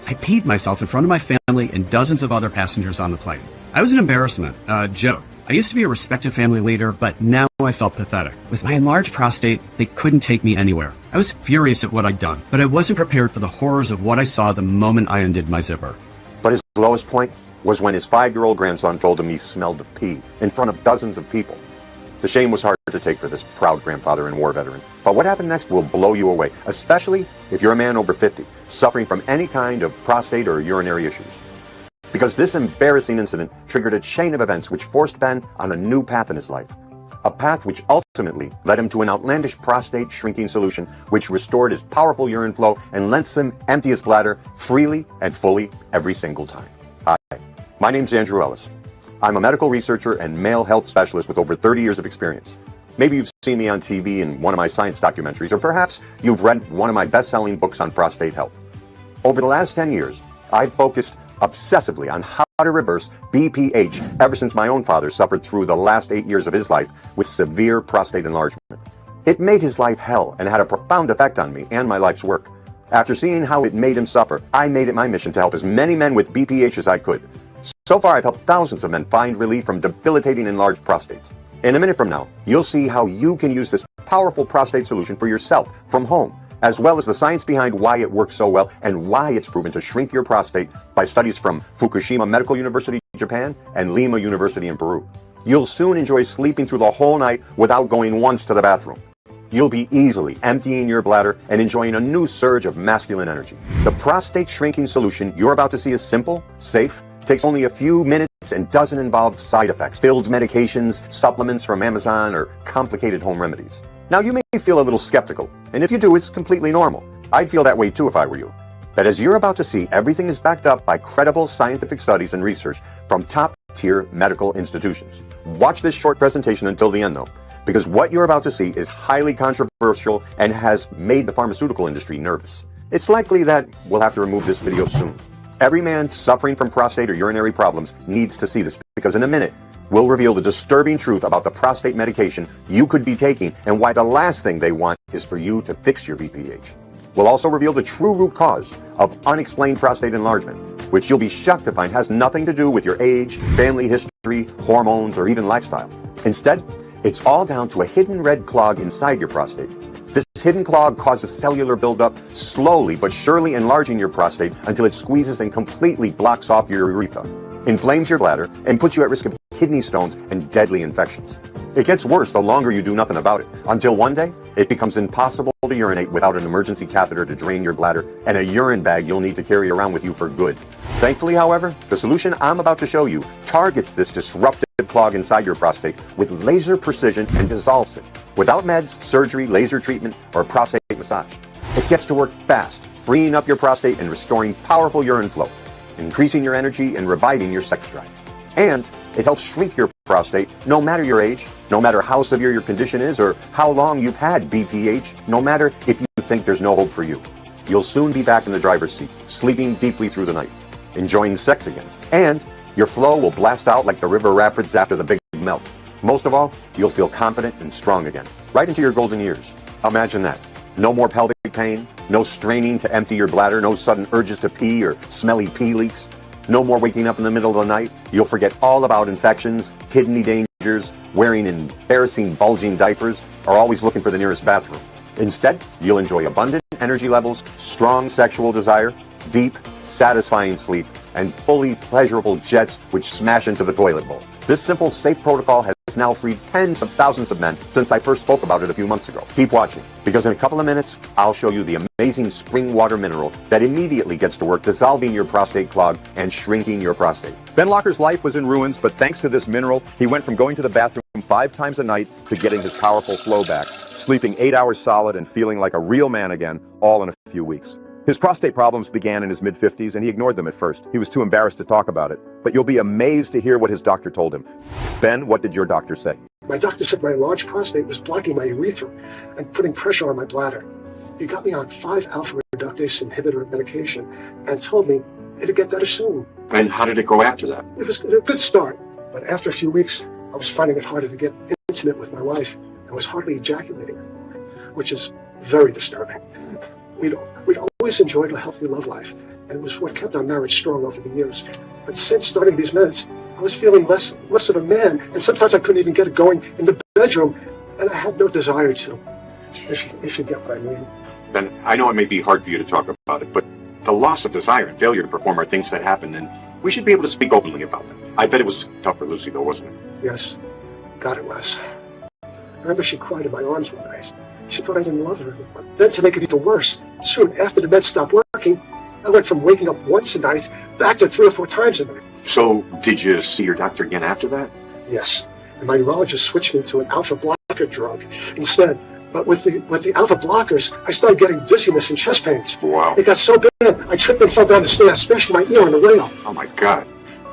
I peed myself in front of my family and dozens of other passengers on the plane. I was an embarrassment, a joke. I used to be a respected family leader, but now I felt pathetic. With my enlarged prostate, they couldn't take me anywhere. I was furious at what I'd done, but I wasn't prepared for the horrors of what I saw the moment I undid my zipper. But his lowest point was when his 5-year-old grandson told him he smelled of pee in front of dozens of people. The shame was hard to take for this proud grandfather and war veteran. But what happened next will blow you away, especially if you're a man over 50, suffering from any kind of prostate or urinary issues. Because this embarrassing incident triggered a chain of events which forced Ben on a new path in his life. A path which ultimately led him to an outlandish prostate shrinking solution which restored his powerful urine flow and lets him empty his bladder freely and fully every single time. Hi, my name's Andrew Ellis. I'm a medical researcher and male health specialist with over 30 years of experience. Maybe you've seen me on TV in one of my science documentaries, or perhaps you've read one of my best-selling books on prostate health. Over the last 10 years, I've focused obsessively on how to reverse BPH ever since my own father suffered through the last 8 years of his life with severe prostate enlargement. It made his life hell and had a profound effect on me and my life's work. After seeing how it made him suffer, I made it my mission to help as many men with BPH as I could. So far, I've helped thousands of men find relief from debilitating enlarged prostates. In a minute from now, you'll see how you can use this powerful prostate solution for yourself from home, as well as the science behind why it works so well and why it's proven to shrink your prostate by studies from Fukushima Medical University, Japan, and Lima University in Peru. You'll soon enjoy sleeping through the whole night without going once to the bathroom. You'll be easily emptying your bladder and enjoying a new surge of masculine energy. The prostate shrinking solution you're about to see is simple, safe, takes only a few minutes, and doesn't involve side effects, filled medications, supplements from Amazon, or complicated home remedies. Now, you may feel a little skeptical, and if you do, it's completely normal. I'd feel that way too if I were you. But as you're about to see, everything is backed up by credible scientific studies and research from top-tier medical institutions. Watch this short presentation until the end, though, because what you're about to see is highly controversial and has made the pharmaceutical industry nervous. It's likely that we'll have to remove this video soon. Every man suffering from prostate or urinary problems needs to see this, because in a minute, we'll reveal the disturbing truth about the prostate medication you could be taking and why the last thing they want is for you to fix your BPH. We'll also reveal the true root cause of unexplained prostate enlargement, which you'll be shocked to find has nothing to do with your age, family history, hormones, or even lifestyle. Instead, it's all down to a hidden red clog inside your prostate. This hidden clog causes cellular buildup, slowly but surely enlarging your prostate until it squeezes and completely blocks off your urethra, inflames your bladder, and puts you at risk of kidney stones and deadly infections. It gets worse the longer you do nothing about it, until one day it becomes impossible to urinate without an emergency catheter to drain your bladder and a urine bag you'll need to carry around with you for good. Thankfully, however, the solution I'm about to show you targets this disruptive clog inside your prostate with laser precision and dissolves it, without meds, surgery, laser treatment, or prostate massage. It gets to work fast, freeing up your prostate and restoring powerful urine flow, increasing your energy and reviving your sex drive. And it helps shrink your prostate no matter your age, no matter how severe your condition is, or how long you've had BPH, no matter if you think there's no hope for you. You'll soon be back in the driver's seat, sleeping deeply through the night, enjoying sex again, and your flow will blast out like the river rapids after the big melt. Most of all, you'll feel confident and strong again, right into your golden years. Imagine that. No more pelvic pain, no straining to empty your bladder, no sudden urges to pee or smelly pee leaks. No more waking up in the middle of the night. You'll forget all about infections, kidney dangers, wearing embarrassing bulging diapers, or always looking for the nearest bathroom. Instead, you'll enjoy abundant energy levels, strong sexual desire, deep, satisfying sleep, and fully pleasurable jets which smash into the toilet bowl. This simple, safe protocol has now freed tens of thousands of men since I first spoke about it a few months ago. Keep watching, because in a couple of minutes, I'll show you the amazing spring water mineral that immediately gets to work dissolving your prostate clog and shrinking your prostate. Ben Locker's life was in ruins, but thanks to this mineral, he went from going to the bathroom 5 times a night to getting his powerful flow back, sleeping 8 hours solid and feeling like a real man again, all in a few weeks. His prostate problems began in his mid-50s, and he ignored them at first. He was too embarrassed to talk about it. But you'll be amazed to hear what his doctor told him. Ben, what did your doctor say? My doctor said my enlarged prostate was blocking my urethra and putting pressure on my bladder. He got me on 5 alpha reductase inhibitor medication and told me it'd get better soon. And how did it go after that? It was a good start, but after a few weeks, I was finding it harder to get intimate with my wife and was hardly ejaculating, which is very disturbing. We'd always enjoyed a healthy love life, and it was what kept our marriage strong over the years. But since starting these meds, I was feeling less of a man, and sometimes I couldn't even get it going in the bedroom, and I had no desire to, if you get what I mean. Ben, I know it may be hard for you to talk about it, but the loss of desire and failure to perform are things that happen, and we should be able to speak openly about them. I bet it was tough for Lucy, though, wasn't it? Yes. God, it was. I remember she cried in my arms one night. She thought I didn't love her anymore. Then, to make it even worse, soon after the meds stopped working, I went from waking up once a night back to 3 or 4 times a night. So, did you see your doctor again after that? Yes. And my urologist switched me to an alpha blocker drug instead. But with the alpha blockers, I started getting dizziness and chest pains. Wow. It got so bad, I tripped and fell down the stairs, smashing my ear on the rail. Oh my God.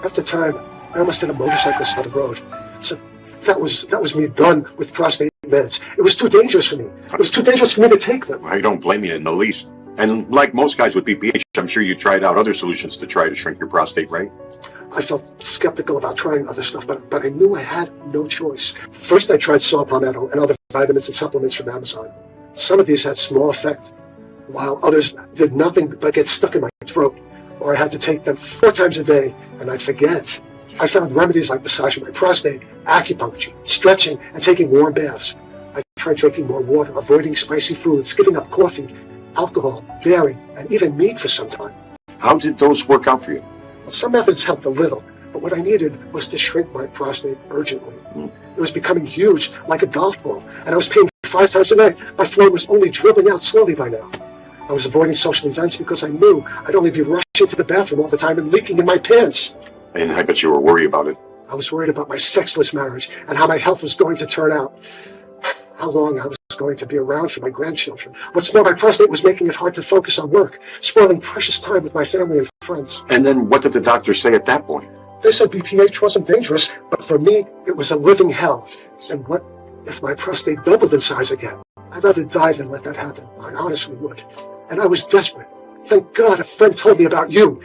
After time, I almost hit a motorcyclist on the road. So that was me done with prostate meds. It was too dangerous for me. It was too dangerous for me to take them. I don't blame you in the least. And like most guys with BPH, I'm sure you tried out other solutions to try to shrink your prostate, right? I felt skeptical about trying other stuff, but I knew I had no choice. First, I tried saw palmetto and other vitamins and supplements from Amazon. Some of these had small effect, while others did nothing but get stuck in my throat, or I had to take them 4 times a day, and I'd forget. I found remedies like massaging my prostate, acupuncture, stretching, and taking warm baths. I tried drinking more water, avoiding spicy foods, giving up coffee, alcohol, dairy, and even meat for some time. How did those work out for you? Well, some methods helped a little, but what I needed was to shrink my prostate urgently. It was becoming huge, like a golf ball, and I was peeing 5 times a night. My flow was only dribbling out slowly by now. I was avoiding social events because I knew I'd only be rushing to the bathroom all the time and leaking in my pants. And I bet you were worried about it. I was worried about my sexless marriage and how my health was going to turn out. How long I was going to be around for my grandchildren. What's more, my prostate was making it hard to focus on work, spoiling precious time with my family and friends. And then what did the doctor say at that point? They said BPH wasn't dangerous, but for me, it was a living hell. And what if my prostate doubled in size again? I'd rather die than let that happen. I honestly would. And I was desperate. Thank God a friend told me about you.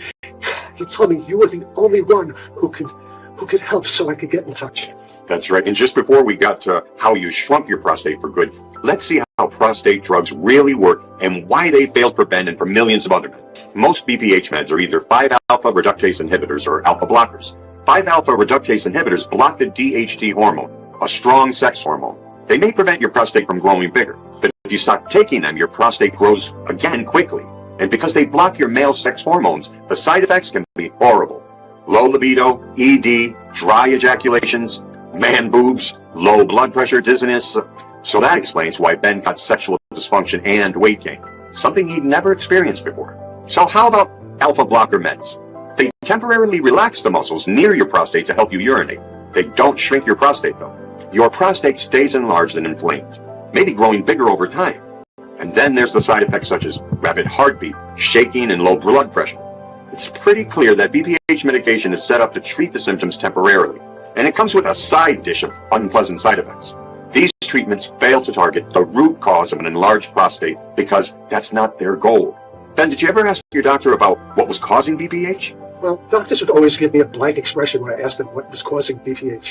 He told me you were the only one who could help, so I could get in touch. That's right. And just before we got to how you shrunk your prostate for good, let's see how prostate drugs really work and why they failed for Ben and for millions of other men. Most BPH meds are either 5-alpha reductase inhibitors or alpha blockers. 5-alpha reductase inhibitors block the DHT hormone, a strong sex hormone. They may prevent your prostate from growing bigger, but if you stop taking them, your prostate grows again quickly. And because they block your male sex hormones, the side effects can be horrible. Low libido, ED, dry ejaculations, man boobs, low blood pressure, dizziness. So that explains why Ben got sexual dysfunction and weight gain, something he'd never experienced before. So how about alpha blocker meds? They temporarily relax the muscles near your prostate to help you urinate. They don't shrink your prostate though. Your prostate stays enlarged and inflamed, maybe growing bigger over time. And then there's the side effects such as rapid heartbeat, shaking, and low blood pressure. It's pretty clear that BPH medication is set up to treat the symptoms temporarily, and it comes with a side dish of unpleasant side effects. These treatments fail to target the root cause of an enlarged prostate because that's not their goal. Ben, did you ever ask your doctor about what was causing BPH? Well, doctors would always give me a blank expression when I asked them what was causing BPH.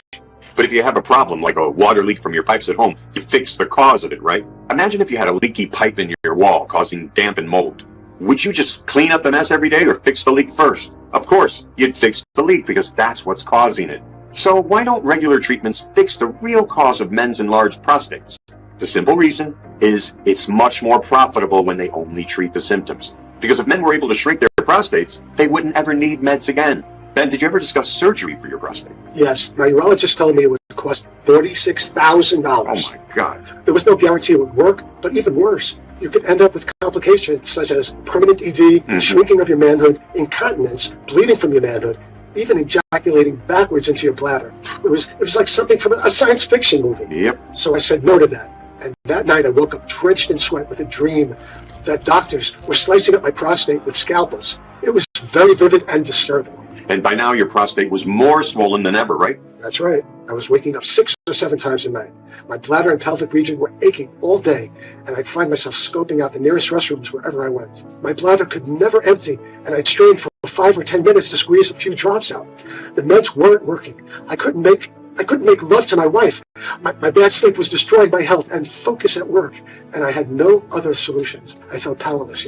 But if you have a problem like a water leak from your pipes at home, you fix the cause of it, right? Imagine if you had a leaky pipe in your wall causing damp and mold. Would you just clean up the mess every day or fix the leak first? Of course, you'd fix the leak because that's what's causing it. So why don't regular treatments fix the real cause of men's enlarged prostates? The simple reason is it's much more profitable when they only treat the symptoms. Because if men were able to shrink their prostates, they wouldn't ever need meds again. Ben, did you ever discuss surgery for your prostate? Yes, my urologist told me it would cost $36,000. Oh my God. There was no guarantee it would work, but even worse, you could end up with complications such as permanent ED, shrinking of your manhood, incontinence, bleeding from your manhood, even ejaculating backwards into your bladder. It was like something from a science fiction movie. Yep. So I said no to that. And that night I woke up drenched in sweat with a dream that doctors were slicing up my prostate with scalpels. It was very vivid and disturbing. And by now your prostate was more swollen than ever, right? That's right. I was waking up 6 or 7 times a night. My bladder and pelvic region were aching all day, and I'd find myself scoping out the nearest restrooms wherever I went. My bladder could never empty, and I'd strain for 5 or 10 minutes to squeeze a few drops out. The meds weren't working. I couldn't make I couldn't make love to my wife. My bad sleep was destroying my health and focus at work, and I had no other solutions. I felt powerless,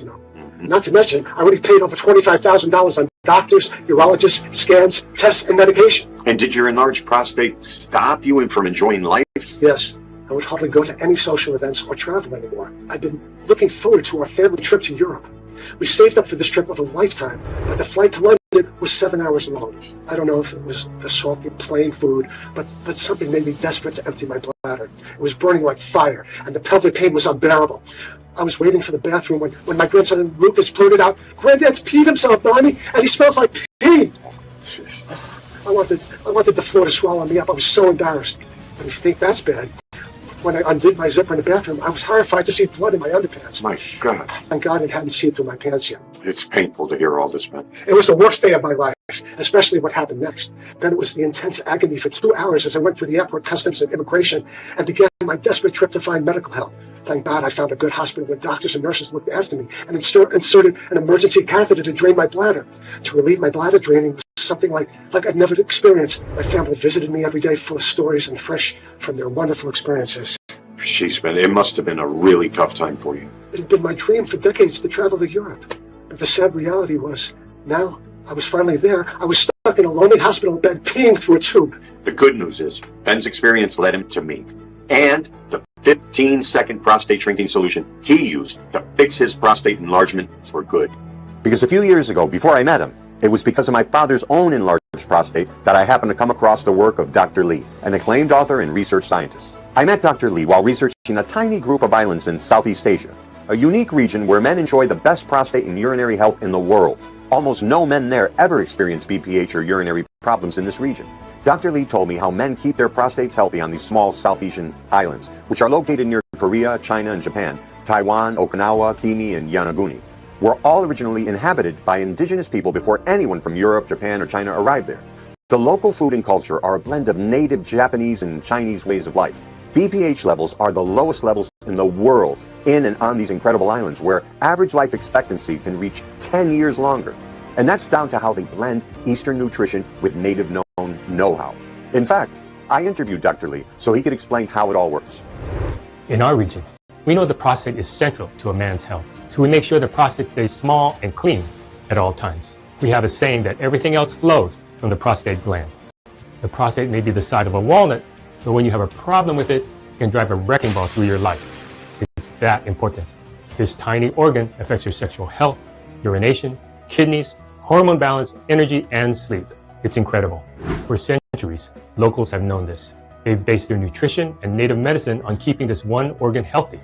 Not to mention, I already paid over $25,000 on doctors, urologists, scans, tests, and medication. And did your enlarged prostate stop you from enjoying life? Yes, I would hardly go to any social events or travel anymore. I'd been looking forward to our family trip to Europe. We saved up for this trip of a lifetime, but the flight to London was 7 hours long. I don't know if it was the salty plain food, but something made me desperate to empty my bladder. It was burning like fire, and the pelvic pain was unbearable. I was waiting for the bathroom when my grandson Lucas blurted out, "Granddad's peed himself, Mommy, and he smells like pee." I wanted the floor to swallow me up. I was so embarrassed. But if you think that's bad, when I undid my zipper in the bathroom, I was horrified to see blood in my underpants. My God. Thank God it hadn't seeped through my pants yet. It's painful to hear all this, man. It was the worst day of my life, especially what happened next. Then it was the intense agony for 2 hours as I went through the airport customs and immigration and began my desperate trip to find medical help. Thank God I found a good hospital where doctors and nurses looked after me and inserted an emergency catheter to drain my bladder. To relieve my bladder draining was something like I'd never experienced. My family visited me every day full of stories and fresh from their wonderful experiences. Jeez, man, it must have been a really tough time for you. It had been my dream for decades to travel to Europe. But the sad reality was, now I was finally there. I was stuck in a lonely hospital bed peeing through a tube. The good news is, Ben's experience led him to me. And the 15-second prostate shrinking solution he used to fix his prostate enlargement for good. Because a few years ago, before I met him, it was because of my father's own enlarged prostate that I happened to come across the work of Dr. Lee, an acclaimed author and research scientist. I met Dr. Lee while researching a tiny group of islands in Southeast Asia, a unique region where men enjoy the best prostate and urinary health in the world. Almost no men there ever experience BPH or urinary problems in this region. Dr. Lee told me how men keep their prostates healthy on these small South Asian islands, which are located near Korea, China, and Japan, Taiwan, Okinawa, Kimi, and Yonaguni, were all originally inhabited by indigenous people before anyone from Europe, Japan, or China arrived there. The local food and culture are a blend of native Japanese and Chinese ways of life. BPH levels are the lowest levels in the world in and on these incredible islands, where average life expectancy can reach 10 years longer. And that's down to how they blend Eastern nutrition with native known know-how. In fact, I interviewed Dr. Lee so he could explain how it all works. In our region, we know the prostate is central to a man's health, so we make sure the prostate stays small and clean at all times. We have a saying that everything else flows from the prostate gland. The prostate may be the size of a walnut, but when you have a problem with it, it can drive a wrecking ball through your life. It's that important. This tiny organ affects your sexual health, urination, kidneys, hormone balance, energy, and sleep. It's incredible. For centuries, locals have known this. They've based their nutrition and native medicine on keeping this one organ healthy,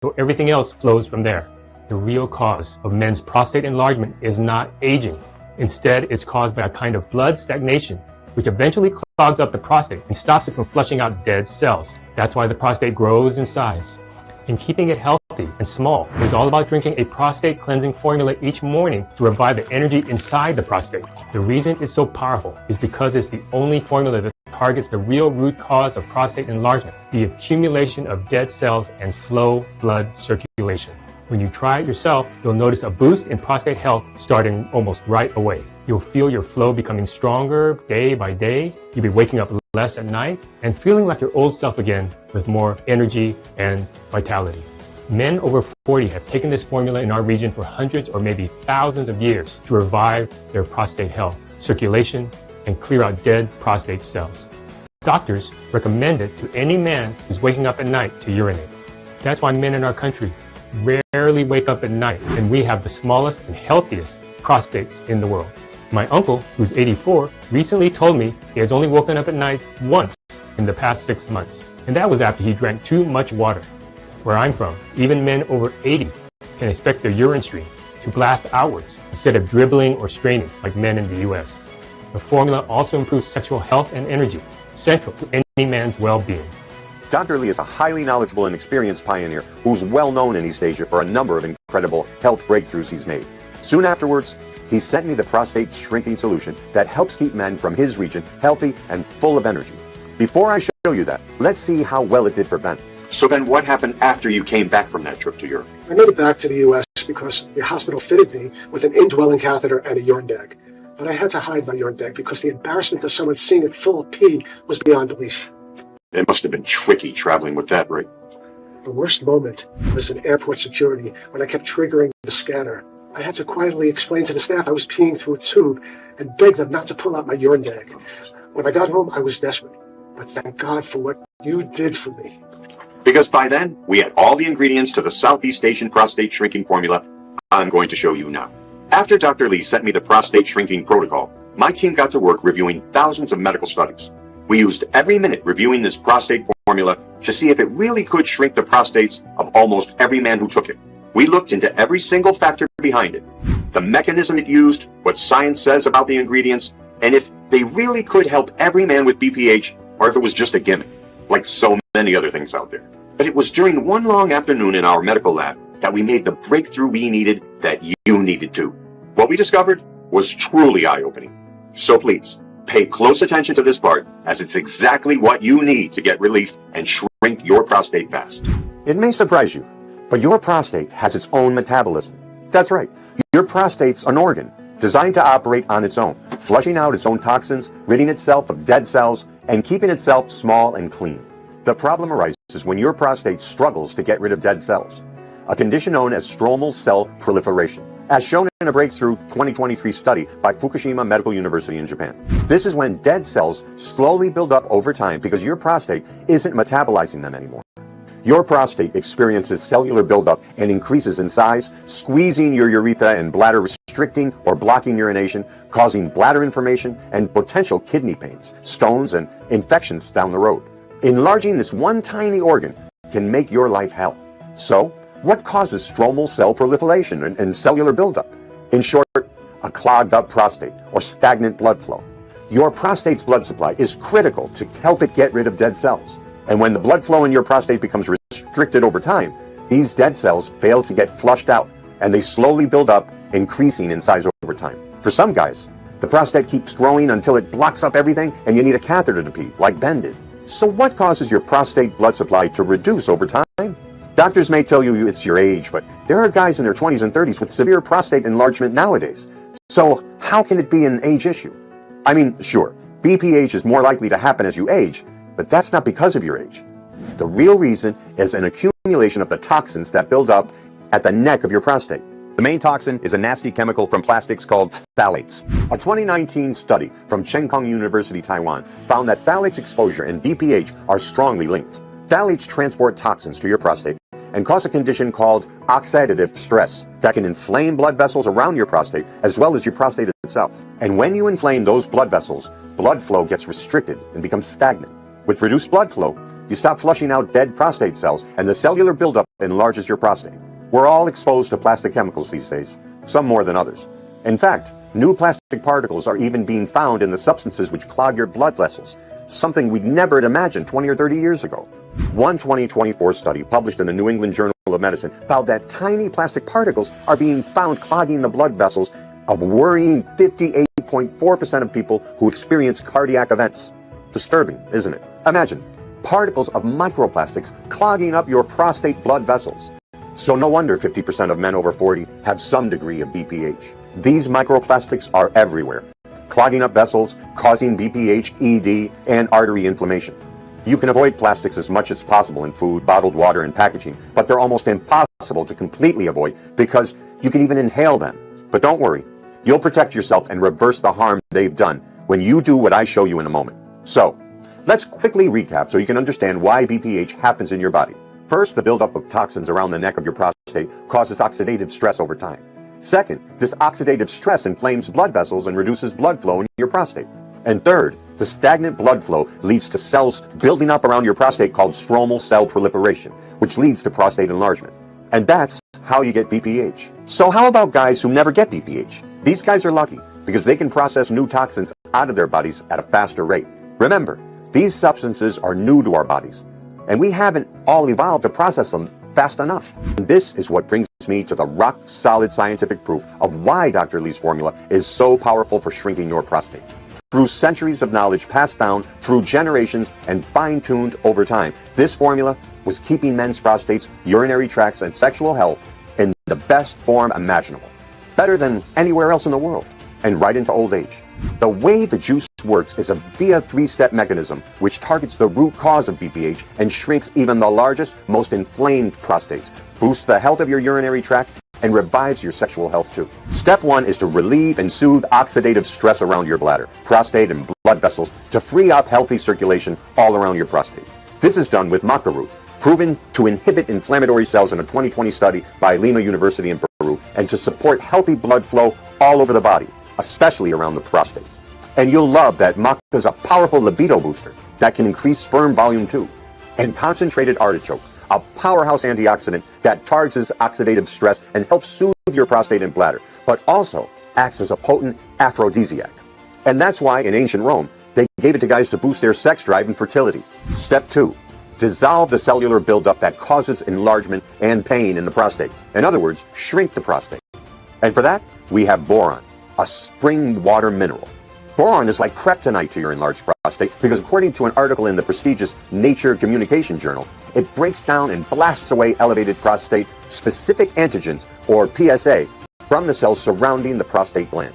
so everything else flows from there. The real cause of men's prostate enlargement is not aging. Instead, it's caused by a kind of blood stagnation, which eventually clogs up the prostate and stops it from flushing out dead cells. That's why the prostate grows in size. And keeping it healthy and small is all about drinking a prostate cleansing formula each morning to revive the energy inside the prostate. The reason it's so powerful is because it's the only formula that targets the real root cause of prostate enlargement, the accumulation of dead cells and slow blood circulation. When you try it yourself, you'll notice a boost in prostate health starting almost right away. You'll feel your flow becoming stronger day by day. You'll be waking up less at night and feeling like your old self again with more energy and vitality. Men over 40 have taken this formula in our region for hundreds or maybe thousands of years to revive their prostate health, circulation, and clear out dead prostate cells. Doctors recommend it to any man who's waking up at night to urinate. That's why men in our country rarely wake up at night, and we have the smallest and healthiest prostates in the world. My uncle, who's 84, recently told me he has only woken up at night once in the past 6 months, and that was after he drank too much water. Where I'm from, even men over 80 can expect their urine stream to blast outwards instead of dribbling or straining like men in the US. The formula also improves sexual health and energy, central to any man's well-being. Dr. Lee is a highly knowledgeable and experienced pioneer who's well known in East Asia for a number of incredible health breakthroughs he's made. Soon afterwards, he sent me the prostate shrinking solution that helps keep men from his region healthy and full of energy. Before I show you that, let's see how well it did for Ben. So Ben, what happened after you came back from that trip to Europe? I made it back to the U.S. because the hospital fitted me with an indwelling catheter and a urine bag. but I had to hide my urine bag because the embarrassment of someone seeing it full of pee was beyond belief. It must have been tricky traveling with that, right? The worst moment was in airport security when I kept triggering the scanner. I had to quietly explain to the staff I was peeing through a tube and beg them not to pull out my urine bag. When I got home, I was desperate, but thank God for what you did for me. Because by then, we had all the ingredients to the Southeast Asian prostate shrinking formula I'm going to show you now. After Dr. Lee sent me the prostate shrinking protocol, my team got to work reviewing thousands of medical studies. We used every minute reviewing this prostate formula to see if it really could shrink the prostates of almost every man who took it. We looked into every single factor behind it, the mechanism it used, what science says about the ingredients, and if they really could help every man with BPH or if it was just a gimmick, like so many other things out there. But it was during one long afternoon in our medical lab that we made the breakthrough we needed that you needed too. What we discovered was truly eye-opening. So please, pay close attention to this part, as it's exactly what you need to get relief and shrink your prostate fast. It may surprise you, but your prostate has its own metabolism. That's right. Your prostate's an organ designed to operate on its own, flushing out its own toxins, ridding itself of dead cells, and keeping itself small and clean. The problem arises when your prostate struggles to get rid of dead cells, a condition known as stromal cell proliferation, as shown in a breakthrough 2023 study by Fukushima Medical University in Japan. This is when dead cells slowly build up over time because your prostate isn't metabolizing them anymore. Your prostate experiences cellular buildup and increases in size, squeezing your urethra and bladder, restricting or blocking urination, causing bladder inflammation and potential kidney pains, stones, and infections down the road. Enlarging this one tiny organ can make your life hell. So, what causes stromal cell proliferation and cellular buildup? In short, a clogged up prostate or stagnant blood flow. Your prostate's blood supply is critical to help it get rid of dead cells. And when the blood flow in your prostate becomes restricted over time, these dead cells fail to get flushed out, and they slowly build up, increasing in size over time. For some guys, the prostate keeps growing until it blocks up everything and you need a catheter to pee, like Ben did. So what causes your prostate blood supply to reduce over time? Doctors may tell you it's your age, but there are guys in their 20s and 30s with severe prostate enlargement nowadays. So how can it be an age issue? I mean, sure, BPH is more likely to happen as you age, but that's not because of your age. The real reason is an accumulation of the toxins that build up at the neck of your prostate. The main toxin is a nasty chemical from plastics called phthalates. A 2019 study from Cheng Kung University, Taiwan, found that phthalates exposure and BPH are strongly linked. Phthalates transport toxins to your prostate and cause a condition called oxidative stress that can inflame blood vessels around your prostate as well as your prostate itself. And when you inflame those blood vessels, blood flow gets restricted and becomes stagnant. With reduced blood flow, you stop flushing out dead prostate cells and the cellular buildup enlarges your prostate. We're all exposed to plastic chemicals these days, some more than others. In fact, new plastic particles are even being found in the substances which clog your blood vessels, something we'd never had imagined 20 or 30 years ago. One 2024 study published in the New England Journal of Medicine found that tiny plastic particles are being found clogging the blood vessels of worrying 58.4% of people who experience cardiac events. Disturbing, isn't it? Imagine particles of microplastics clogging up your prostate blood vessels. So no wonder 50% of men over 40 have some degree of BPH. These microplastics are everywhere, clogging up vessels, causing BPH, ED, and artery inflammation. You can avoid plastics as much as possible in food, bottled water, and packaging, but they're almost impossible to completely avoid because you can even inhale them. But don't worry, you'll protect yourself and reverse the harm they've done when you do what I show you in a moment. So, let's quickly recap so you can understand why BPH happens in your body. First, the buildup of toxins around the neck of your prostate causes oxidative stress over time. Second, this oxidative stress inflames blood vessels and reduces blood flow in your prostate. And third, the stagnant blood flow leads to cells building up around your prostate called stromal cell proliferation, which leads to prostate enlargement. And that's how you get BPH. So how about guys who never get BPH? These guys are lucky because they can process new toxins out of their bodies at a faster rate. Remember, these substances are new to our bodies, and we haven't all evolved to process them fast enough. And this is what brings me to the rock-solid scientific proof of why Dr. Lee's formula is so powerful for shrinking your prostate. Through centuries of knowledge passed down through generations and fine-tuned over time, this formula was keeping men's prostates, urinary tracts, and sexual health in the best form imaginable, better than anywhere else in the world. and right into old age. The way the juice works is via a three-step mechanism which targets the root cause of BPH and shrinks even the largest, most inflamed prostates, boosts the health of your urinary tract, and revives your sexual health too. Step 1 is to relieve and soothe oxidative stress around your bladder, prostate, and blood vessels to free up healthy circulation all around your prostate. This is done with maca root, proven to inhibit inflammatory cells in a 2020 study by Lima University in Peru, and to support healthy blood flow all over the body, especially around the prostate. And you'll love that maca is a powerful libido booster that can increase sperm volume too. And concentrated artichoke, a powerhouse antioxidant that targets oxidative stress and helps soothe your prostate and bladder, but also acts as a potent aphrodisiac. And that's why in ancient Rome, they gave it to guys to boost their sex drive and fertility. Step 2, dissolve the cellular buildup that causes enlargement and pain in the prostate. In other words, shrink the prostate. And for that, we have boron, a spring water mineral. Boron is like kryptonite to your enlarged prostate because according to an article in the prestigious Nature Communication Journal, it breaks down and blasts away elevated prostate-specific antigens, or PSA, from the cells surrounding the prostate gland.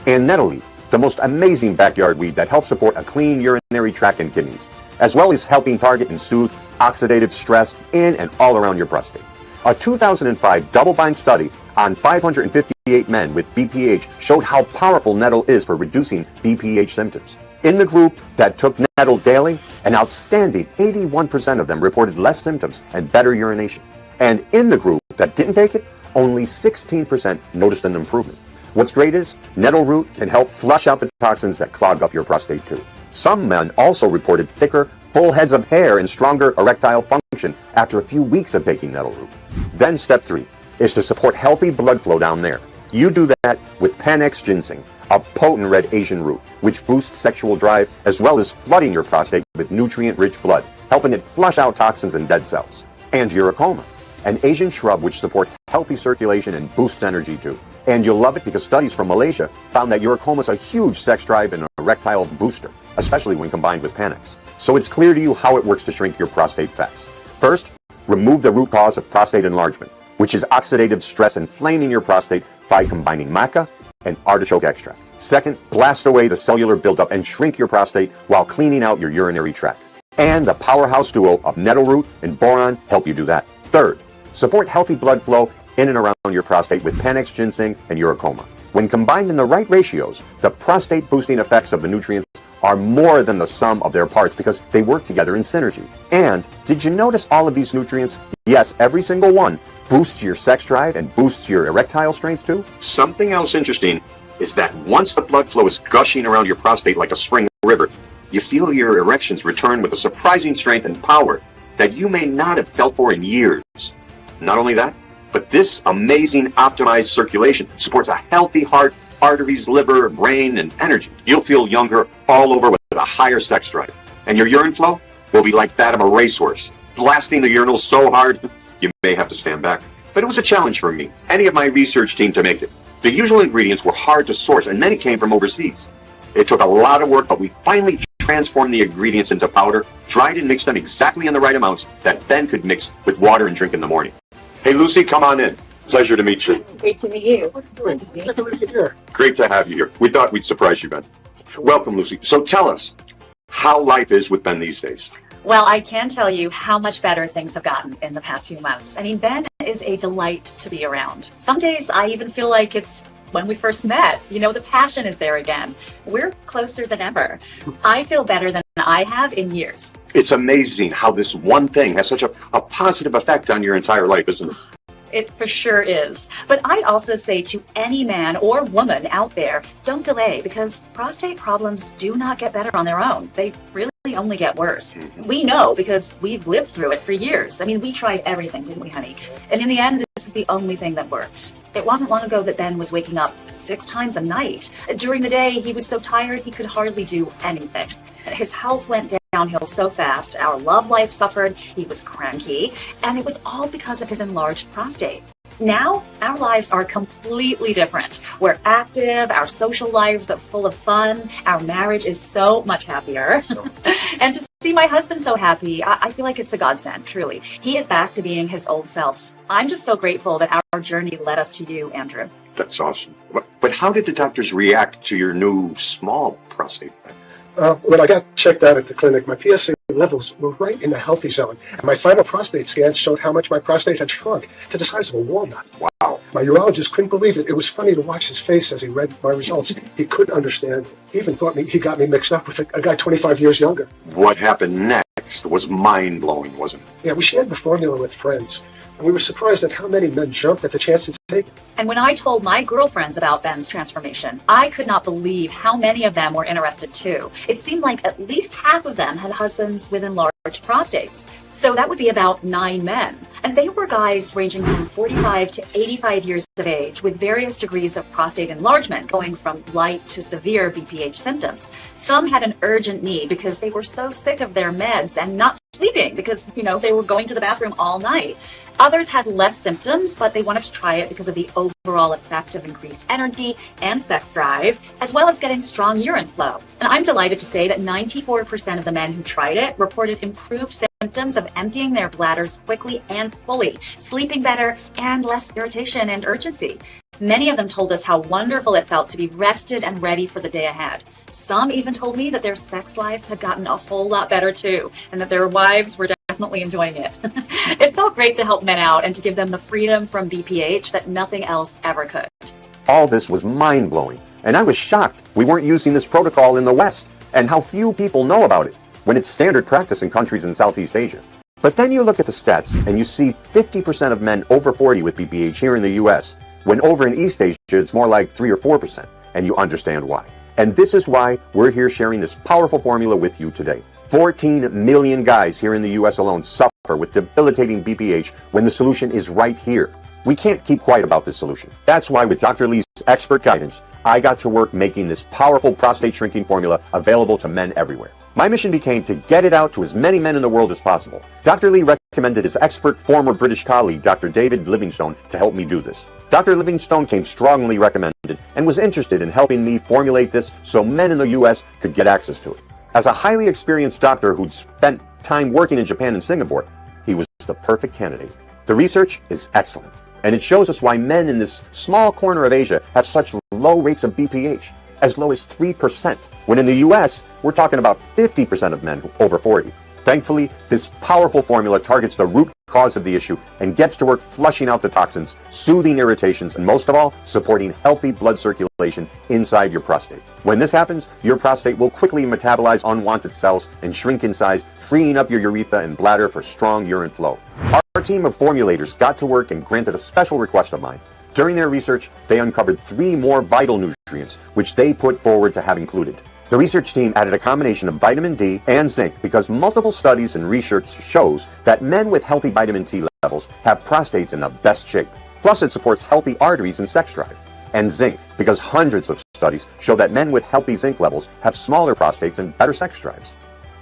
And nettle leaf, the most amazing backyard weed that helps support a clean urinary tract and kidneys, as well as helping target and soothe oxidative stress in and all around your prostate. A 2005 double-blind study on 558 men with BPH showed how powerful nettle is for reducing BPH symptoms. In the group that took nettle daily, an outstanding 81% of them reported less symptoms and better urination. And in the group that didn't take it, only 16% noticed an improvement. What's great is, nettle root can help flush out the toxins that clog up your prostate too. Some men also reported thicker, full heads of hair and stronger erectile function after a few weeks of taking nettle root. Then step 3 is to support healthy blood flow down there. You do that with Panax ginseng, a potent red Asian root, which boosts sexual drive as well as flooding your prostate with nutrient-rich blood, helping it flush out toxins and dead cells. And uricoma, an Asian shrub which supports healthy circulation and boosts energy too. And you'll love it because studies from Malaysia found that uricoma is a huge sex drive and erectile booster, especially when combined with Panax. So it's clear to you how it works to shrink your prostate fast. First, remove the root cause of prostate enlargement, which is oxidative stress inflaming your prostate by combining maca and artichoke extract. Second, blast away the cellular buildup and shrink your prostate while cleaning out your urinary tract. And the powerhouse duo of nettle root and boron help you do that. Third, support healthy blood flow in and around your prostate with Panax ginseng and uricoma. When combined in the right ratios, the prostate boosting effects of the nutrients are more than the sum of their parts because they work together in synergy. And did you notice all of these nutrients? Yes, every single one boosts your sex drive and boosts your erectile strength too. Something else interesting is that once the blood flow is gushing around your prostate like a spring river, you feel your erections return with a surprising strength and power that you may not have felt for in years. Not only that, but this amazing optimized circulation supports a healthy heart, arteries, liver, brain, and energy. You'll feel younger all over with a higher sex drive. And your urine flow will be like that of a racehorse, blasting the urinal so hard, you may have to stand back. But it was a challenge for me, any of my research team to make it. The usual ingredients were hard to source, and many came from overseas. It took a lot of work, but we finally transformed the ingredients into powder, dried and mixed them exactly in the right amounts that Ben could mix with water and drink in the morning. Hey, Lucy, come on in. Pleasure to meet you. Great to meet you. Great to have you here. We thought we'd surprise you, Ben. Welcome, Lucy. So tell us how life is with Ben these days. Well, I can tell you how much better things have gotten in the past few months. I mean, Ben is a delight to be around. Some days I even feel like it's when we first met. You know, the passion is there again. We're closer than ever. I feel better than I have in years. It's amazing how this one thing has such a positive effect on your entire life, isn't it? It for sure is. But I'd also say to any man or woman out there, don't delay, because prostate problems do not get better on their own. They really only get worse. We know because we've lived through it for years. I mean, we tried everything, didn't we, honey? And in the end, this is the only thing that works. It wasn't long ago that Ben was waking up 6 times a night. During the day, he was so tired he could hardly do anything. His health went downhill so fast, our love life suffered, he was cranky, and it was all because of his enlarged prostate. Now, our lives are completely different. We're active, our social lives are full of fun, our marriage is so much happier. And see my husband so happy, I feel like it's a godsend, truly. He is back to being his old self. I'm just so grateful that our journey led us to you, Andrew. That's awesome. But how did the doctors react to your new small prostate? When I got checked out at the clinic, my PSA levels were right in the healthy zone, and my final prostate scan showed how much my prostate had shrunk to the size of a walnut. Wow. My urologist couldn't believe it. It was funny to watch his face as he read my results. He couldn't understand. He even thought he got me mixed up with a guy 25 years younger. What happened next was mind-blowing, wasn't it? Yeah, we shared the formula with friends, and we were surprised at how many men jumped at the chance to take it. And when I told my girlfriends about Ben's transformation, I could not believe how many of them were interested too. It seemed like at least half of them had husbands with enlarged prostates. So that would be about 9 men. And they were guys ranging from 45 to 85 years of age with various degrees of prostate enlargement, going from light to severe BPH symptoms. Some had an urgent need because they were so sick of their meds and not sleeping because, they were going to the bathroom all night. Others had less symptoms, but they wanted to try it because of the overall effect of increased energy and sex drive, as well as getting strong urine flow. And I'm delighted to say that 94% of the men who tried it reported improved symptoms of emptying their bladders quickly and fully, sleeping better, and less irritation and urgency. Many of them told us how wonderful it felt to be rested and ready for the day ahead. Some even told me that their sex lives had gotten a whole lot better too, and that their wives were definitely enjoying it. It felt great to help men out and to give them the freedom from BPH that nothing else ever could. All this was mind-blowing, and I was shocked we weren't using this protocol in the West, and how few people know about it, when it's standard practice in countries in Southeast Asia. But then you look at the stats, and you see 50% of men over 40 with BPH here in the US, when over in East Asia it's more like 3 or 4%, and you understand why. And this is why we're here sharing this powerful formula with you today. 14 million guys here in the US alone suffer with debilitating BPH when the solution is right here. We can't keep quiet about this solution. That's why with Dr. Lee's expert guidance, I got to work making this powerful prostate shrinking formula available to men everywhere. My mission became to get it out to as many men in the world as possible. Dr. Lee recommended his expert former British colleague, Dr. David Livingstone, to help me do this. Dr. Livingstone came strongly recommended and was interested in helping me formulate this so men in the US could get access to it. As a highly experienced doctor who'd spent time working in Japan and Singapore, he was the perfect candidate. The research is excellent, and it shows us why men in this small corner of Asia have such low rates of BPH, as low as 3%, when in the US, we're talking about 50% of men over 40. Thankfully, this powerful formula targets the root cause of the issue and gets to work flushing out the toxins, soothing irritations, and most of all, supporting healthy blood circulation inside your prostate. When this happens, your prostate will quickly metabolize unwanted cells and shrink in size, freeing up your urethra and bladder for strong urine flow. Our team of formulators got to work and granted a special request of mine. During their research, they uncovered 3 more vital nutrients, which they put forward to have included. The research team added a combination of vitamin D and zinc because multiple studies and research shows that men with healthy vitamin T levels have prostates in the best shape. Plus, it supports healthy arteries and sex drive. And zinc, because hundreds of studies show that men with healthy zinc levels have smaller prostates and better sex drives.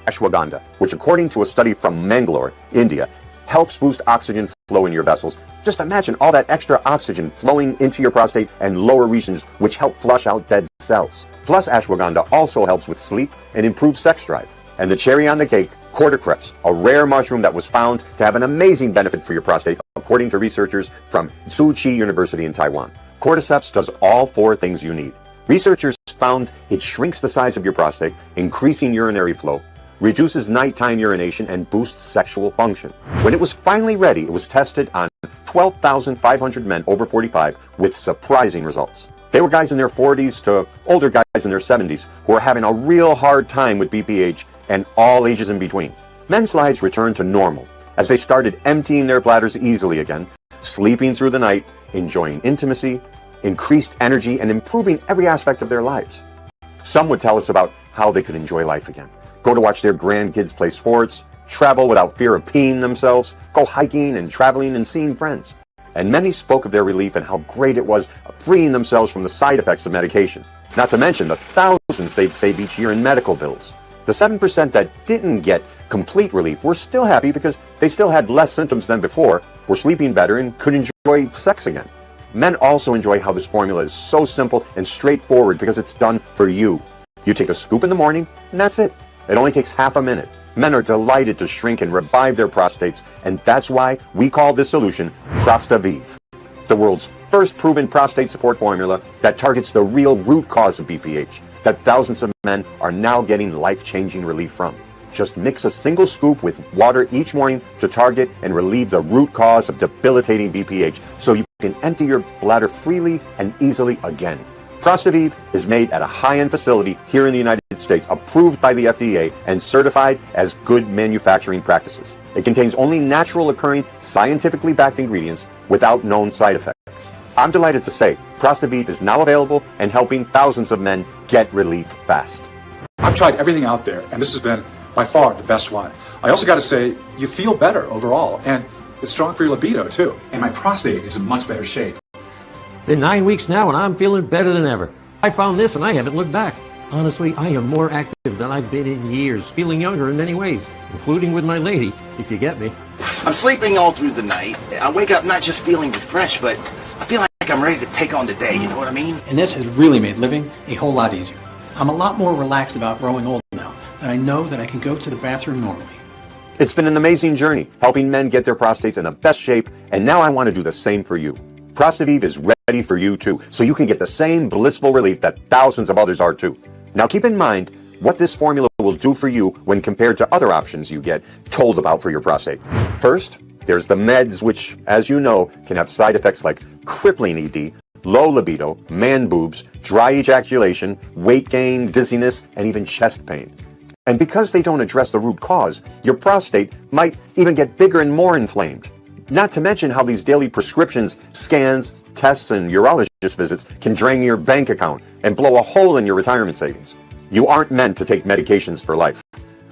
Ashwagandha, which according to a study from Mangalore, India, helps boost oxygen flow in your vessels. Just imagine all that extra oxygen flowing into your prostate and lower regions, which help flush out dead cells. Plus, ashwagandha also helps with sleep and improves sex drive. And the cherry on the cake, cordyceps, a rare mushroom that was found to have an amazing benefit for your prostate, according to researchers from Tsuchi University in Taiwan. Cordyceps does all 4 things you need. Researchers found it shrinks the size of your prostate, increasing urinary flow, reduces nighttime urination, and boosts sexual function. When it was finally ready, it was tested on 12,500 men over 45 with surprising results. They were guys in their 40s to older guys in their 70s who were having a real hard time with BPH, and all ages in between. Men's lives returned to normal as they started emptying their bladders easily again, sleeping through the night, enjoying intimacy, increased energy, and improving every aspect of their lives. Some would tell us about how they could enjoy life again, go to watch their grandkids play sports, travel without fear of peeing themselves, go hiking and traveling and seeing friends. And many spoke of their relief and how great it was freeing themselves from the side effects of medication, not to mention the thousands they'd save each year in medical bills. The 7% that didn't get complete relief were still happy because they still had less symptoms than before, were sleeping better, and could enjoy sex again. Men also enjoy how this formula is so simple and straightforward because it's done for you. You take a scoop in the morning, and that's it. It only takes half a minute. Men are delighted to shrink and revive their prostates, and that's why we call this solution ProstaVive, the world's first proven prostate support formula that targets the real root cause of BPH that thousands of men are now getting life-changing relief from. Just mix a single scoop with water each morning to target and relieve the root cause of debilitating BPH so you can empty your bladder freely and easily again. ProstaVive is made at a high-end facility here in the United States, approved by the FDA and certified as good manufacturing practices. It contains only natural occurring, scientifically backed ingredients without known side effects. I'm delighted to say ProstaVive is now available and helping thousands of men get relief fast. I've tried everything out there, and this has been by far the best one. I also got to say, you feel better overall, and it's strong for your libido too. And my prostate is in much better shape. Been 9 weeks now and I'm feeling better than ever. I found this and I haven't looked back. Honestly, I am more active than I've been in years, feeling younger in many ways, including with my lady, if you get me. I'm sleeping all through the night. I wake up not just feeling refreshed, but I feel like I'm ready to take on the day, you know what I mean? And this has really made living a whole lot easier. I'm a lot more relaxed about growing old now, that I know that I can go to the bathroom normally. It's been an amazing journey, helping men get their prostates in the best shape, and now I want to do the same for you. ProstaVive is ready for you too, so you can get the same blissful relief that thousands of others are too. Now keep in mind what this formula will do for you when compared to other options you get told about for your prostate. First, there's the meds, which, as you know, can have side effects like crippling ED, low libido, man boobs, dry ejaculation, weight gain, dizziness, and even chest pain. And because they don't address the root cause, your prostate might even get bigger and more inflamed. Not to mention how these daily prescriptions, scans, tests, and urologist visits can drain your bank account and blow a hole in your retirement savings. You aren't meant to take medications for life.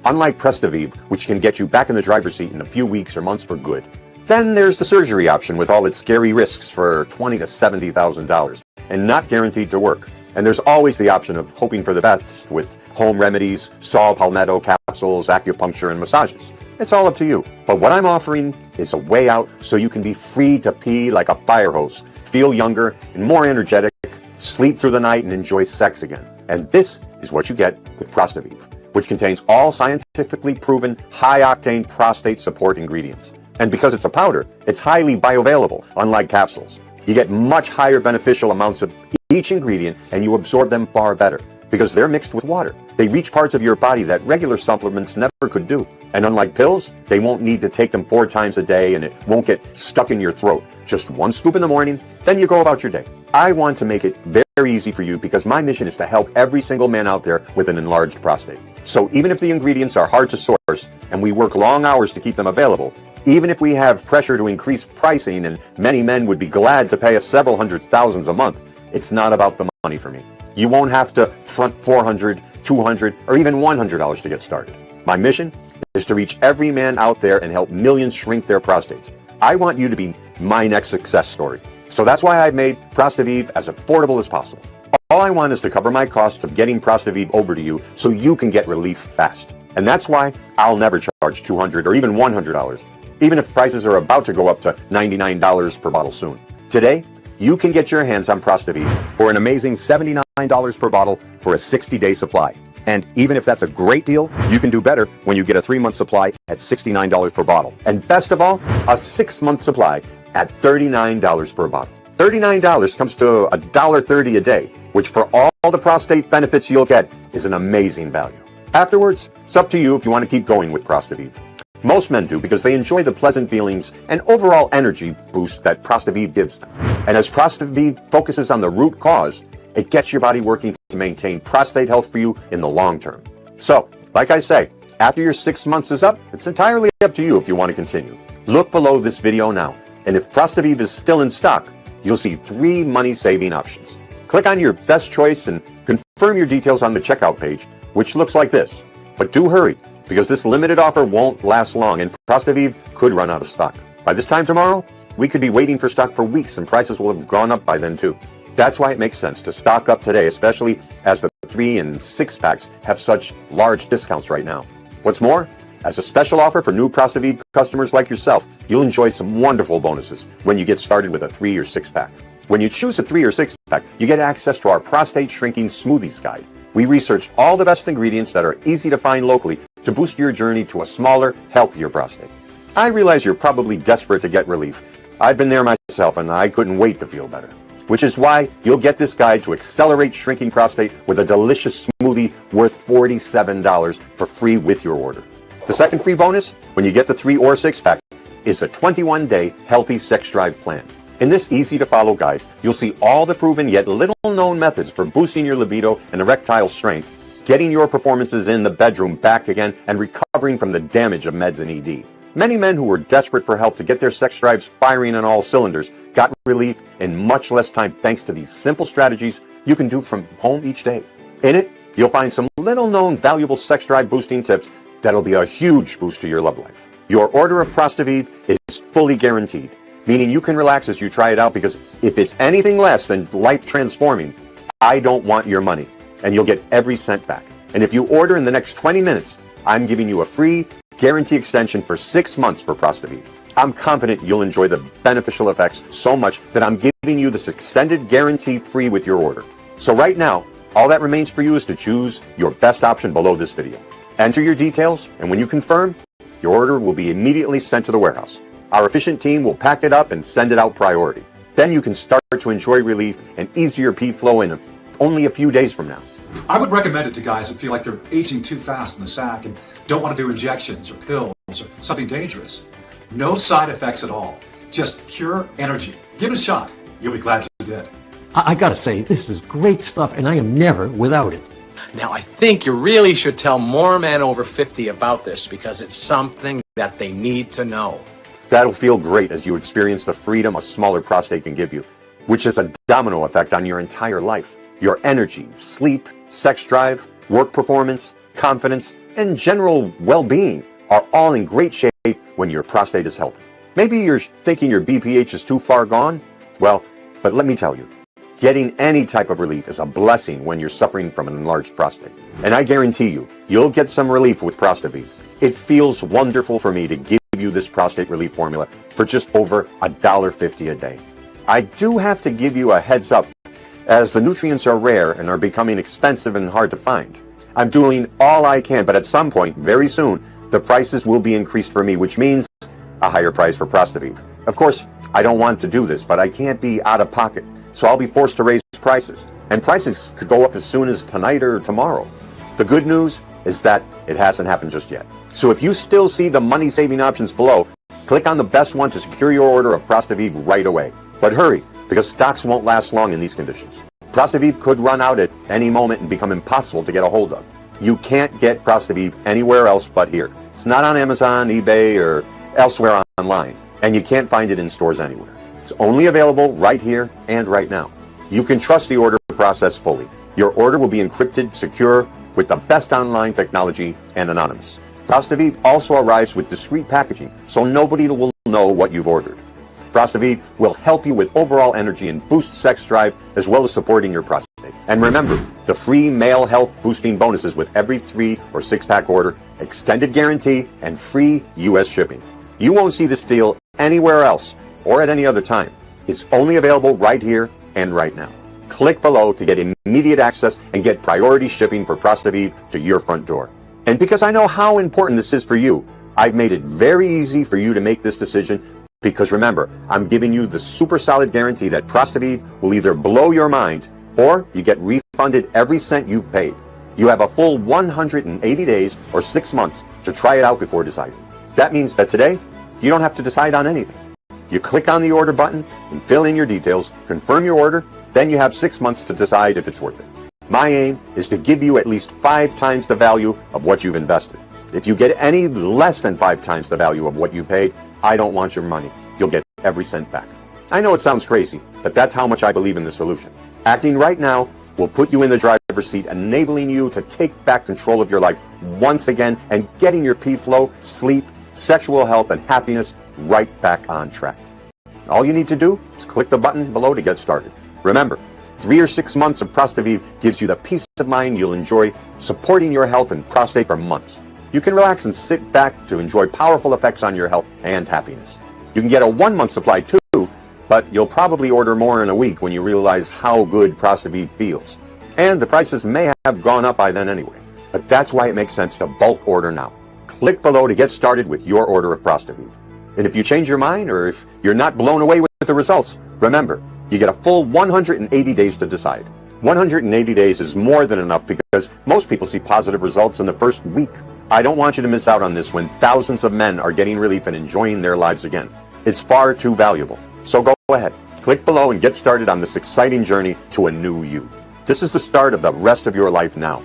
Unlike ProstaVive, which can get you back in the driver's seat in a few weeks or months for good. Then there's the surgery option with all its scary risks for $20,000 to $70,000 and not guaranteed to work. And there's always the option of hoping for the best with home remedies, saw palmetto capsules, acupuncture, and massages. It's all up to you. But what I'm offering is a way out so you can be free to pee like a fire hose, feel younger and more energetic, sleep through the night, and enjoy sex again. And this is what you get with ProstaVive, which contains all scientifically proven high-octane prostate support ingredients. And because it's a powder, it's highly bioavailable, unlike capsules. You get much higher beneficial amounts of each ingredient and you absorb them far better because they're mixed with water. They reach parts of your body that regular supplements never could do. And unlike pills, they won't need to take them 4 times a day and it won't get stuck in your throat. Just 1 scoop in the morning, then you go about your day. I want to make it very easy for you because my mission is to help every single man out there with an enlarged prostate. So even if the ingredients are hard to source and we work long hours to keep them available, even if we have pressure to increase pricing and many men would be glad to pay us several hundred thousands a month, it's not about the money for me. You won't have to front $400, $200, or even $100 to get started. My mission is to reach every man out there and help millions shrink their prostates. I want you to be my next success story. So that's why I've made ProstaVive as affordable as possible. All I want is to cover my costs of getting ProstaVive over to you so you can get relief fast. And that's why I'll never charge $200 or even $100, even if prices are about to go up to $99 per bottle soon. Today, you can get your hands on ProstaVive for an amazing $79 per bottle for a 60-day supply. And even if that's a great deal, you can do better when you get a 3-month supply at $69 per bottle. And best of all, a 6-month supply at $39 per bottle. $39 comes to $1.30 a day, which for all the prostate benefits you'll get is an amazing value. Afterwards, it's up to you if you want to keep going with ProstaVive. Most men do because they enjoy the pleasant feelings and overall energy boost that ProstaVive gives them. And as ProstaVive focuses on the root cause, it gets your body working to maintain prostate health for you in the long term. So, like I say, after your 6 months is up, it's entirely up to you if you want to continue. Look below this video now, and if ProstaVive is still in stock, you'll see 3 money-saving options. Click on your best choice and confirm your details on the checkout page, which looks like this. But do hurry, because this limited offer won't last long and ProstaVive could run out of stock. By this time tomorrow, we could be waiting for stock for weeks and prices will have gone up by then too. That's why it makes sense to stock up today, especially as the 3 and 6 packs have such large discounts right now. What's more, as a special offer for new ProstaVive customers like yourself, you'll enjoy some wonderful bonuses when you get started with a 3 or 6 pack. When you choose a 3 or 6 pack, you get access to our prostate shrinking smoothies guide. We researched all the best ingredients that are easy to find locally to boost your journey to a smaller, healthier prostate. I realize you're probably desperate to get relief. I've been there myself, and I couldn't wait to feel better. Which is why you'll get this guide to accelerate shrinking prostate with a delicious smoothie worth $47 for free with your order. The second free bonus, when you get the 3 or 6-pack, is a 21-day healthy sex drive plan. In this easy-to-follow guide, you'll see all the proven yet little-known methods for boosting your libido and erectile strength, getting your performances in the bedroom back again, and recovering from the damage of meds and ED. Many men who were desperate for help to get their sex drives firing on all cylinders got relief in much less time thanks to these simple strategies you can do from home each day. In it, you'll find some little-known valuable sex drive boosting tips that'll be a huge boost to your love life. Your order of Prostaviv is fully guaranteed, meaning you can relax as you try it out, because if it's anything less than life-transforming, I don't want your money, and you'll get every cent back. And if you order in the next 20 minutes, I'm giving you a free guarantee extension for 6 months for Prostaviv. I'm confident you'll enjoy the beneficial effects so much that I'm giving you this extended guarantee free with your order. So right now, all that remains for you is to choose your best option below this video. Enter your details, and when you confirm, your order will be immediately sent to the warehouse. Our efficient team will pack it up and send it out priority. Then you can start to enjoy relief and easier pee flow in only a few days from now. I would recommend it to guys that feel like they're aging too fast in the sack and don't want to do injections or pills or something dangerous. No side effects at all. Just pure energy. Give it a shot. You'll be glad you did. I gotta say, this is great stuff, and I am never without it. Now, I think you really should tell more men over 50 about this, because it's something that they need to know. That'll feel great as you experience the freedom a smaller prostate can give you, which is a domino effect on your entire life. Your energy, sleep, sex drive, work performance, confidence, and general well-being are all in great shape when your prostate is healthy. Maybe you're thinking your BPH is too far gone? Well, but let me tell you, getting any type of relief is a blessing when you're suffering from an enlarged prostate. And I guarantee you, you'll get some relief with Prostaviv. It feels wonderful for me to give you this prostate relief formula for just over $1.50 a day. I do have to give you a heads up, as the nutrients are rare and are becoming expensive and hard to find. I'm doing all I can, but at some point, very soon, the prices will be increased for me, which means a higher price for Prostaviv. Of course, I don't want to do this, but I can't be out of pocket, so I'll be forced to raise prices. And prices could go up as soon as tonight or tomorrow. The good news is that it hasn't happened just yet. So if you still see the money-saving options below, click on the best one to secure your order of Prostaviv right away. But hurry, because stocks won't last long in these conditions. Prostaviv could run out at any moment and become impossible to get a hold of. You can't get Prostaviv anywhere else but here. It's not on Amazon, eBay, or elsewhere online, and you can't find it in stores anywhere. It's only available right here and right now. You can trust the order process fully. Your order will be encrypted, secure, with the best online technology, and anonymous. Prostaviv also arrives with discreet packaging, so nobody will know what you've ordered. Prostaviv will help you with overall energy and boost sex drive, as well as supporting your prostate. And remember, the free male health boosting bonuses with every 3 or 6-pack order, extended guarantee, and free U.S. shipping. You won't see this deal anywhere else or at any other time. It's only available right here and right now. Click below to get immediate access and get priority shipping for Prostaviv to your front door. And because I know how important this is for you, I've made it very easy for you to make this decision, because remember, I'm giving you the super solid guarantee that Prostaviv will either blow your mind or you get refunded every cent you've paid. You have a full 180 days or 6 months to try it out before deciding. That means that today, you don't have to decide on anything. You click on the order button and fill in your details, confirm your order, then you have 6 months to decide if it's worth it. My aim is to give you at least 5 times the value of what you've invested. If you get any less than 5 times the value of what you paid, I don't want your money. You'll get every cent back. I know it sounds crazy, but that's how much I believe in the solution. Acting right now will put you in the driver's seat, enabling you to take back control of your life once again and getting your pee flow, sleep, sexual health, and happiness right back on track. All you need to do is click the button below to get started. Remember, 3 or 6 months of Prostaviv gives you the peace of mind you'll enjoy supporting your health and prostate for months. You can relax and sit back to enjoy powerful effects on your health and happiness. You can get a 1-month supply too, but you'll probably order more in a week when you realize how good Prostaviv feels. And the prices may have gone up by then anyway. But that's why it makes sense to bulk order now. Click below to get started with your order of Prostaviv. And if you change your mind, or if you're not blown away with the results, remember, you get a full 180 days to decide. 180 days is more than enough because most people see positive results in the first week. I don't want you to miss out on this when thousands of men are getting relief and enjoying their lives again. It's far too valuable. So go ahead, click below and get started on this exciting journey to a new you. This is the start of the rest of your life now.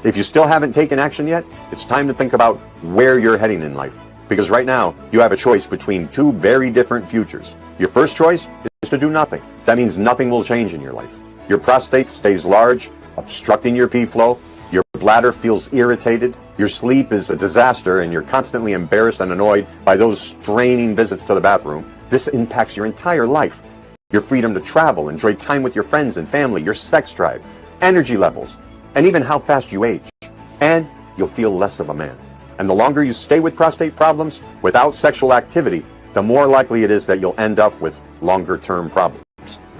If you still haven't taken action yet, it's time to think about where you're heading in life. Because right now, you have a choice between two very different futures. Your first choice is to do nothing. That means nothing will change in your life. Your prostate stays large, obstructing your pee flow. Your bladder feels irritated. Your sleep is a disaster, and you're constantly embarrassed and annoyed by those straining visits to the bathroom. This impacts your entire life. Your freedom to travel, enjoy time with your friends and family, your sex drive, energy levels, and even how fast you age. And you'll feel less of a man. And the longer you stay with prostate problems without sexual activity, the more likely it is that you'll end up with longer-term problems.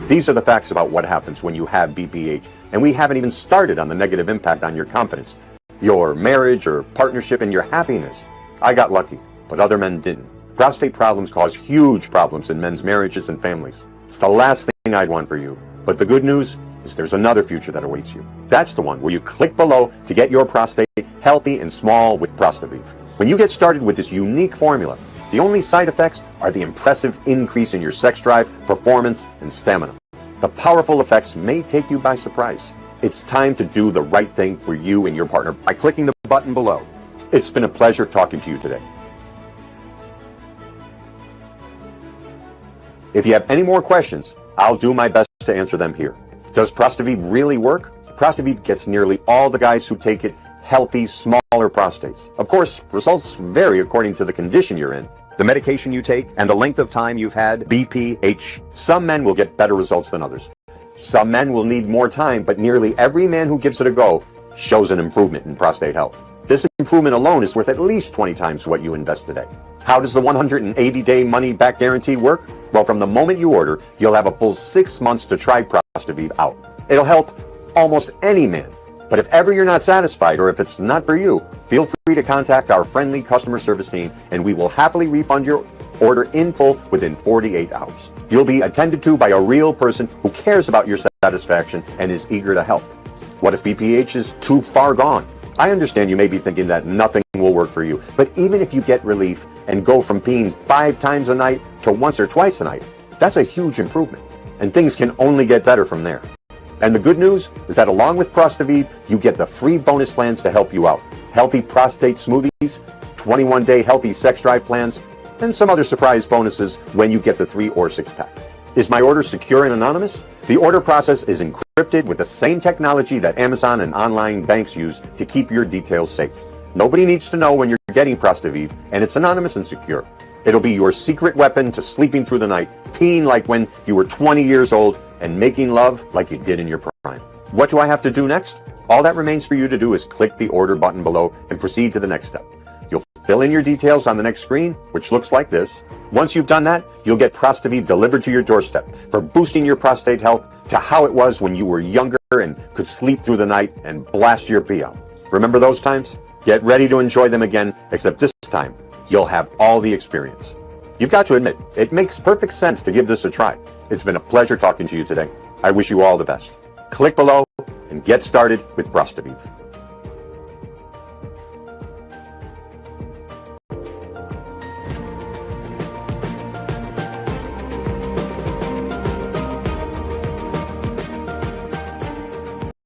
These are the facts about what happens when you have BPH, and we haven't even started on the negative impact on your confidence, your marriage or partnership, and your happiness. I got lucky, but other men didn't. Prostate problems cause huge problems in men's marriages and families. It's the last thing I'd want for you. But the good news is there's another future that awaits you. That's the one where you click below to get your prostate healthy and small with Prostaviv. When you get started with this unique formula, the only side effects are the impressive increase in your sex drive, performance, and stamina. The powerful effects may take you by surprise. It's time to do the right thing for you and your partner by clicking the button below. It's been a pleasure talking to you today. If you have any more questions, I'll do my best to answer them here. Does Prostaviv really work? Prostaviv gets nearly all the guys who take it healthy, smaller prostates. Of course, results vary according to the condition you're in, the medication you take, and the length of time you've had BPH. Some men will get better results than others. Some men will need more time, but nearly every man who gives it a go shows an improvement in prostate health. This improvement alone is worth at least 20 times what you invest today. How does the 180-day money-back guarantee work? Well, from the moment you order, you'll have a full 6 months to try Prostaviv out. It'll help almost any man. But if ever you're not satisfied, or if it's not for you, feel free to contact our friendly customer service team, and we will happily refund your order in full within 48 hours. You'll be attended to by a real person who cares about your satisfaction and is eager to help. What if BPH is too far gone? I understand you may be thinking that nothing will work for you, but even if you get relief and go from peeing 5 times a night to once or twice a night, that's a huge improvement, and things can only get better from there. And the good news is that along with Prostaviv, you get the free bonus plans to help you out. Healthy prostate smoothies, 21-day healthy sex drive plans, and some other surprise bonuses when you get the 3 or 6-pack. Is my order secure and anonymous? The order process is encrypted with the same technology that Amazon and online banks use to keep your details safe. Nobody needs to know when you're getting Prostaviv, and it's anonymous and secure. It'll be your secret weapon to sleeping through the night, peeing like when you were 20 years old, and making love like you did in your prime. What do I have to do next? All that remains for you to do is click the order button below and proceed to the next step. You'll fill in your details on the next screen, which looks like this. Once you've done that, you'll get Prostaviv delivered to your doorstep for boosting your prostate health to how it was when you were younger and could sleep through the night and blast your pee out. Remember those times? Get ready to enjoy them again, except this time, you'll have all the experience. You've got to admit, it makes perfect sense to give this a try. It's been a pleasure talking to you today. I wish you all the best. Click below and get started with Prostaviv.